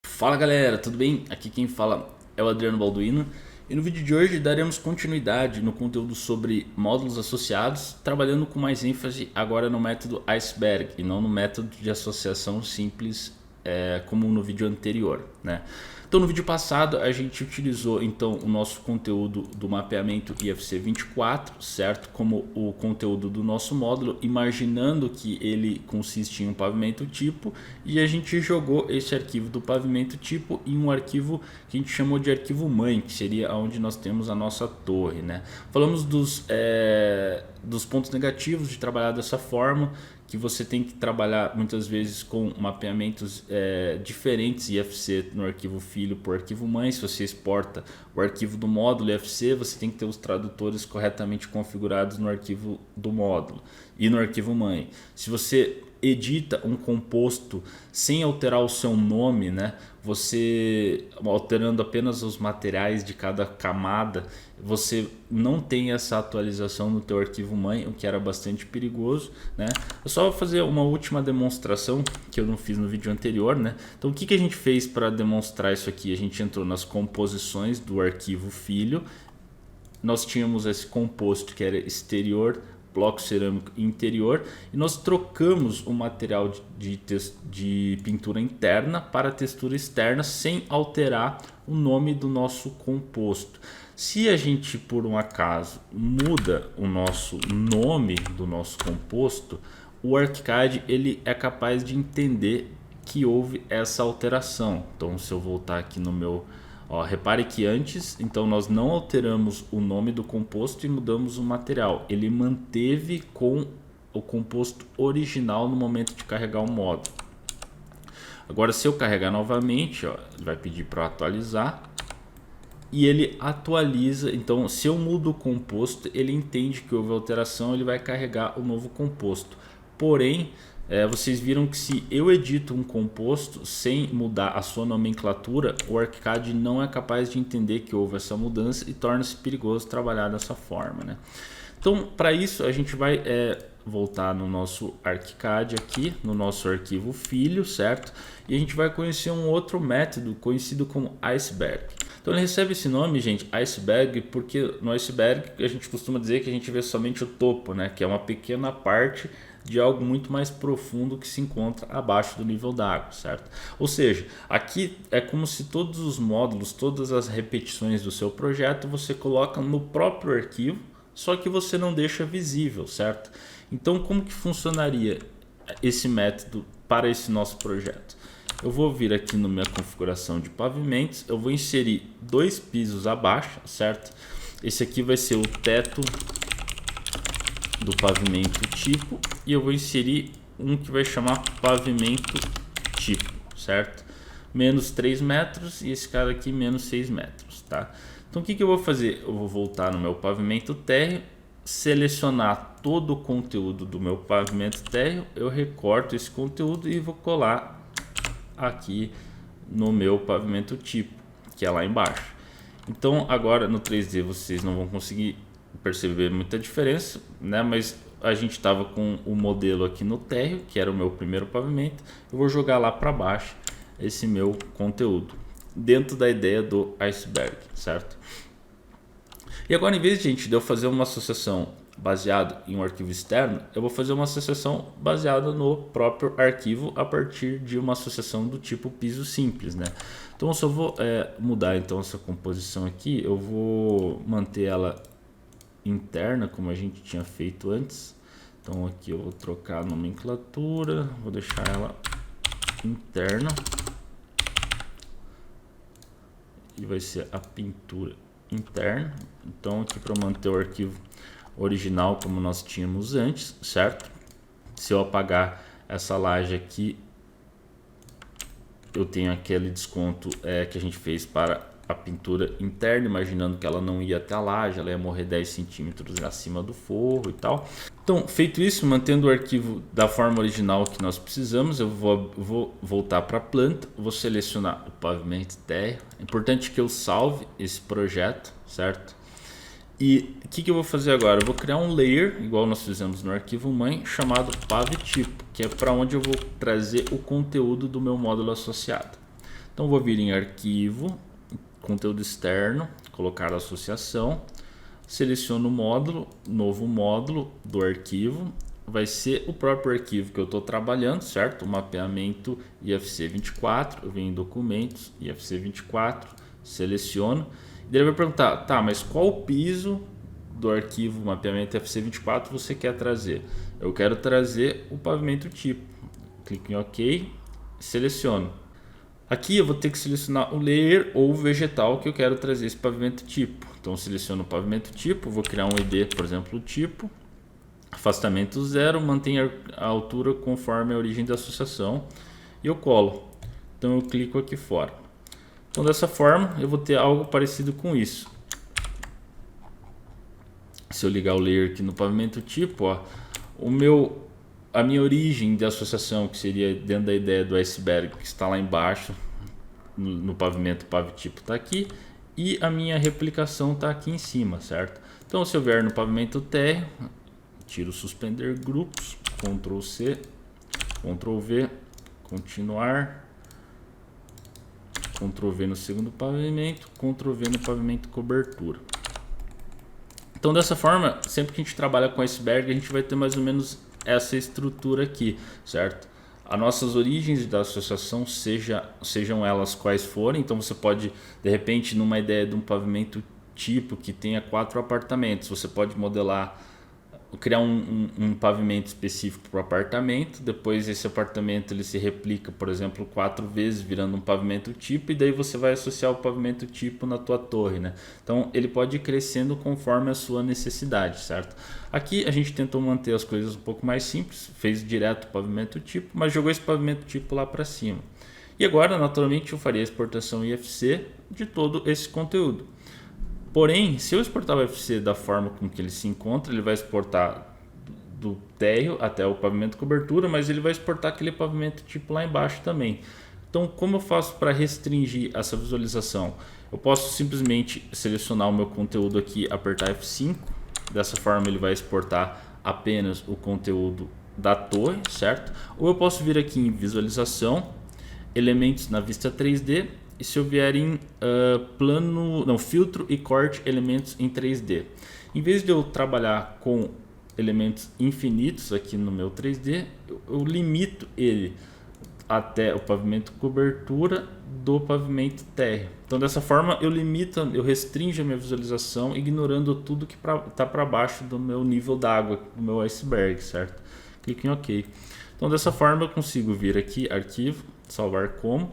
Fala galera, tudo bem? Aqui quem fala é o Adriano Balduino e no vídeo de hoje daremos continuidade no conteúdo sobre módulos associados, trabalhando com mais ênfase agora no método iceberg e não no método de associação simples como no vídeo anterior, né? Então no vídeo passado a gente utilizou então o nosso conteúdo do mapeamento IFC 24, certo? Como o conteúdo do nosso módulo, imaginando que ele consiste em um pavimento tipo, e a gente jogou esse arquivo do pavimento tipo em um arquivo que a gente chamou de arquivo mãe, que seria onde nós temos a nossa torre, né? Falamos dos pontos negativos de trabalhar dessa forma, que você tem que trabalhar muitas vezes com mapeamentos diferentes IFC no arquivo filho por arquivo mãe. Se você exporta o arquivo do módulo IFC, você tem que ter os tradutores corretamente configurados no arquivo do módulo e no arquivo mãe. Se você edita um composto sem alterar o seu nome, né? Você alterando apenas os materiais de cada camada, você não tem essa atualização no teu arquivo mãe, o que era bastante perigoso, né? Eu só vou fazer uma última demonstração que eu não fiz no vídeo anterior, né? Então o que a gente fez para demonstrar isso aqui? A gente entrou nas composições do arquivo filho, nós tínhamos esse composto que era exterior, bloco cerâmico interior, e nós trocamos o material de pintura interna para textura externa sem alterar o nome do nosso composto. Se a gente por um acaso muda o nosso nome do nosso composto, o ArchiCAD ele é capaz de entender que houve essa alteração. Então se eu voltar aqui no meu... repare que antes, então nós não alteramos o nome do composto e mudamos o material. Ele manteve com o composto original no momento de carregar o módulo. Agora se eu carregar novamente, ele vai pedir para atualizar. E ele atualiza, então se eu mudo o composto, ele entende que houve alteração, ele vai carregar o novo composto. Porém, vocês viram que se eu edito um composto sem mudar a sua nomenclatura, o ArchiCAD não é capaz de entender que houve essa mudança e torna-se perigoso trabalhar dessa forma, né? Então, para isso, a gente vai voltar no nosso ArchiCAD aqui, no nosso arquivo filho, certo? E a gente vai conhecer um outro método conhecido como iceberg. Então ele recebe esse nome, gente, iceberg, porque no iceberg a gente costuma dizer que a gente vê somente o topo, né? Que é uma pequena parte de algo muito mais profundo que se encontra abaixo do nível d'água, certo? Ou seja, aqui é como se todos os módulos, todas as repetições do seu projeto você coloca no próprio arquivo, só que você não deixa visível, certo? Então como que funcionaria esse método para esse nosso projeto? Eu vou vir aqui na minha configuração de pavimentos, eu vou inserir dois pisos abaixo, certo? Esse aqui vai ser o teto do pavimento tipo e eu vou inserir um que vai chamar pavimento tipo, certo? Menos 3 metros e esse cara aqui menos 6 metros, tá? Então o que eu vou fazer? Eu vou voltar no meu pavimento térreo, selecionar todo o conteúdo do meu pavimento térreo, eu recorto esse conteúdo e vou colar aqui no meu pavimento tipo, que é lá embaixo. Então agora no 3D vocês não vão conseguir perceber muita diferença, né? Mas a gente estava com o modelo aqui no térreo, que era o meu primeiro pavimento. Eu vou jogar lá para baixo esse meu conteúdo dentro da ideia do iceberg, certo? E agora, em vez de eu fazer uma associação baseado em um arquivo externo, eu vou fazer uma associação baseada no próprio arquivo a partir de uma associação do tipo piso simples, né? Então eu só vou mudar então essa composição aqui, eu vou manter ela interna como a gente tinha feito antes. Então aqui eu vou trocar a nomenclatura, vou deixar ela interna e vai ser a pintura interna. Então aqui para manter o arquivo original como nós tínhamos antes, certo? Se eu apagar essa laje aqui, eu tenho aquele desconto que a gente fez para a pintura interna, imaginando que ela não ia até a laje, ela ia morrer 10 centímetros acima do forro e tal. Então, feito isso, mantendo o arquivo da forma original que nós precisamos, eu vou voltar para a planta, vou selecionar o pavimento térreo. É importante que eu salve esse projeto, certo? E o que eu vou fazer agora? Eu vou criar um layer, igual nós fizemos no arquivo mãe, chamado pavTypo, que é para onde eu vou trazer o conteúdo do meu módulo associado. Então eu vou vir em arquivo, conteúdo externo, colocar associação, seleciono o módulo, novo módulo do arquivo, vai ser o próprio arquivo que eu estou trabalhando, certo? O mapeamento IFC24, eu venho em documentos, IFC24, seleciono. Ele vai perguntar, tá, mas qual o piso do arquivo mapeamento FC24 você quer trazer? Eu quero trazer o pavimento tipo. Clico em OK, seleciono. Aqui eu vou ter que selecionar o layer ou o vegetal que eu quero trazer esse pavimento tipo. Então seleciono o pavimento tipo, vou criar um ID, por exemplo, tipo, afastamento 0, mantenha a altura conforme a origem da associação e eu colo. Então eu clico aqui fora. Então dessa forma eu vou ter algo parecido com isso. Se eu ligar o layer aqui no pavimento tipo, ó, a minha origem de associação, que seria dentro da ideia do iceberg, que está lá embaixo no pavimento pavTypo está aqui, e a minha replicação está aqui em cima, certo? Então se eu vier no pavimento térreo, tiro suspender grupos, Ctrl C, Ctrl V, continuar, Ctrl V no segundo pavimento, Ctrl V no pavimento cobertura. Então dessa forma, sempre que a gente trabalha com iceberg, a gente vai ter mais ou menos essa estrutura aqui, certo? As nossas origens da associação, sejam elas quais forem, então você pode, de repente, numa ideia de um pavimento tipo que tenha 4 apartamentos, você pode modelar, criar um pavimento específico para o apartamento, depois esse apartamento ele se replica, por exemplo, 4 vezes virando um pavimento tipo, e daí você vai associar o pavimento tipo na tua torre, né? Então ele pode ir crescendo conforme a sua necessidade, certo? Aqui a gente tentou manter as coisas um pouco mais simples, fez direto o pavimento tipo, mas jogou esse pavimento tipo lá para cima. E agora, naturalmente, eu faria a exportação IFC de todo esse conteúdo. Porém, se eu exportar o UFC da forma com que ele se encontra, ele vai exportar do térreo até o pavimento cobertura, mas ele vai exportar aquele pavimento tipo lá embaixo também. Então, como eu faço para restringir essa visualização? Eu posso simplesmente selecionar o meu conteúdo aqui, apertar F5. Dessa forma ele vai exportar apenas o conteúdo da torre, certo? Ou eu posso vir aqui em visualização, elementos na vista 3D, e se eu vier em filtro e corte elementos em 3D. Em vez de eu trabalhar com elementos infinitos aqui no meu 3D, eu limito ele até o pavimento cobertura do pavimento térreo. Então dessa forma eu restringo a minha visualização, ignorando tudo que está para baixo do meu nível d'água, do meu iceberg, certo? Clique em OK. Então dessa forma eu consigo vir aqui, arquivo, salvar como.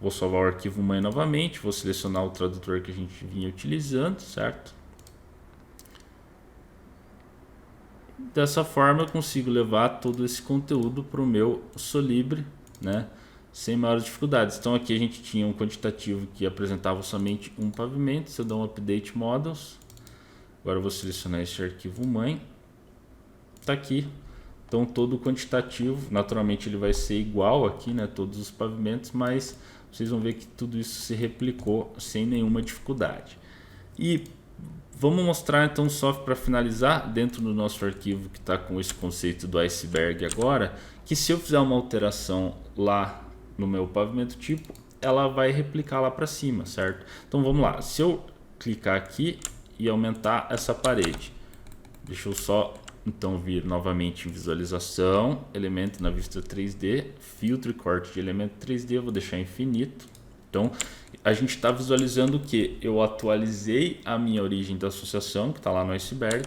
Vou salvar o arquivo mãe novamente, vou selecionar o tradutor que a gente vinha utilizando, certo? Dessa forma eu consigo levar todo esse conteúdo para o meu Solibri, né? Sem maiores dificuldades. Então aqui a gente tinha um quantitativo que apresentava somente um pavimento. Se eu der um update models, agora eu vou selecionar esse arquivo mãe, está aqui. Então todo o quantitativo, naturalmente ele vai ser igual aqui, né? Todos os pavimentos, mas vocês vão ver que tudo isso se replicou sem nenhuma dificuldade. E vamos mostrar então só para finalizar, dentro do nosso arquivo que está com esse conceito do iceberg agora, que se eu fizer uma alteração lá no meu pavimento tipo, ela vai replicar lá para cima, certo? Então vamos lá, se eu clicar aqui e aumentar essa parede, deixa eu só então vir novamente em visualização, elemento na vista 3D, filtro e corte de elemento 3D, eu vou deixar infinito. Então a gente está visualizando que eu atualizei a minha origem da associação, que está lá no iceberg.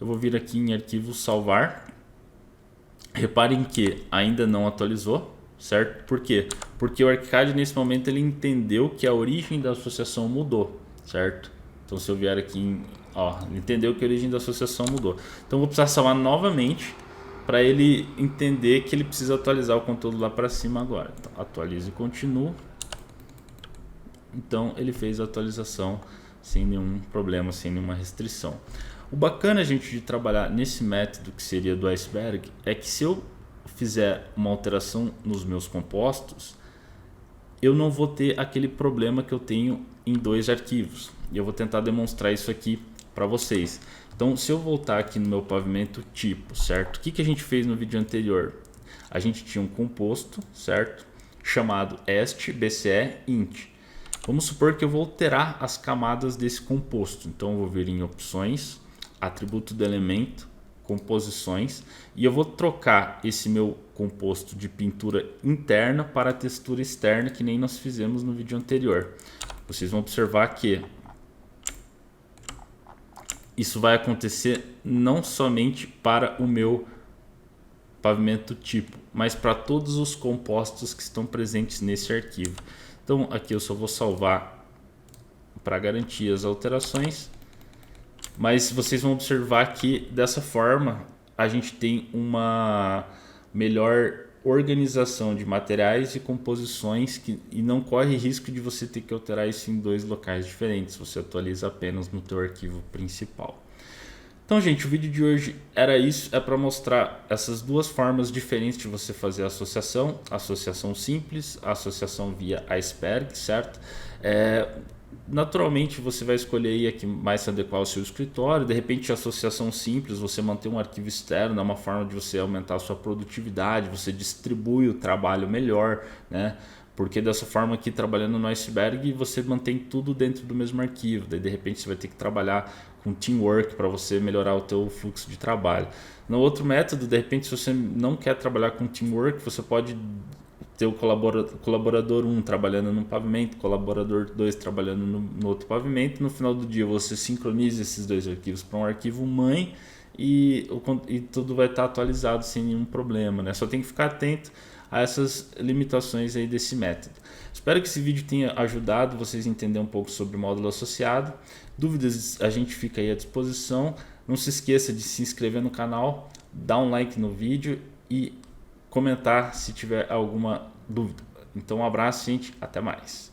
Eu vou vir aqui em arquivo salvar. Reparem que ainda não atualizou, certo? Por quê? Porque o ArchiCAD nesse momento ele entendeu que a origem da associação mudou, certo? Então se eu vier aqui em entendeu que a origem da associação mudou. Então vou precisar salvar novamente para ele entender que ele precisa atualizar o conteúdo lá para cima agora. Então, atualize e continuo. Então ele fez a atualização sem nenhum problema, sem nenhuma restrição. O bacana, gente, de trabalhar nesse método que seria do iceberg é que se eu fizer uma alteração nos meus compostos, eu não vou ter aquele problema que eu tenho em 2 arquivos. E eu vou tentar demonstrar isso aqui para vocês. Então, se eu voltar aqui no meu pavimento tipo, certo? O que a gente fez no vídeo anterior? A gente tinha um composto, certo? Chamado est bce int. Vamos supor que eu vou alterar as camadas desse composto. Então, eu vou vir em opções, atributo do elemento, composições, e eu vou trocar esse meu composto de pintura interna para a textura externa, que nem nós fizemos no vídeo anterior. Vocês vão observar que isso vai acontecer não somente para o meu pavimento tipo, mas para todos os compostos que estão presentes nesse arquivo. Então aqui eu só vou salvar para garantir as alterações, mas vocês vão observar que dessa forma a gente tem uma melhor organização de materiais e composições e não corre risco de você ter que alterar isso em dois locais diferentes. Você atualiza apenas no teu arquivo principal. Então, gente, o vídeo de hoje era isso, é para mostrar essas duas formas diferentes de você fazer a associação simples, a associação via iceberg, certo? Naturalmente você vai escolher aí a que mais se adequar ao seu escritório. De repente, a associação simples, você manter um arquivo externo, é uma forma de você aumentar a sua produtividade, você distribui o trabalho melhor, né? Porque dessa forma aqui, trabalhando no iceberg, você mantém tudo dentro do mesmo arquivo. Daí de repente você vai ter que trabalhar com teamwork para você melhorar o teu fluxo de trabalho. No outro método, de repente, se você não quer trabalhar com teamwork, você pode ter o colaborador 1 trabalhando num pavimento, colaborador 2 trabalhando no outro pavimento. No final do dia você sincroniza esses dois arquivos para um arquivo mãe e tudo vai estar atualizado sem nenhum problema, né? Só tem que ficar atento a essas limitações aí desse método. Espero que esse vídeo tenha ajudado vocês a entender um pouco sobre o módulo associado. Dúvidas a gente fica aí à disposição. Não se esqueça de se inscrever no canal, dar um like no vídeo e comentar se tiver alguma dúvida. Então um abraço, gente, até mais.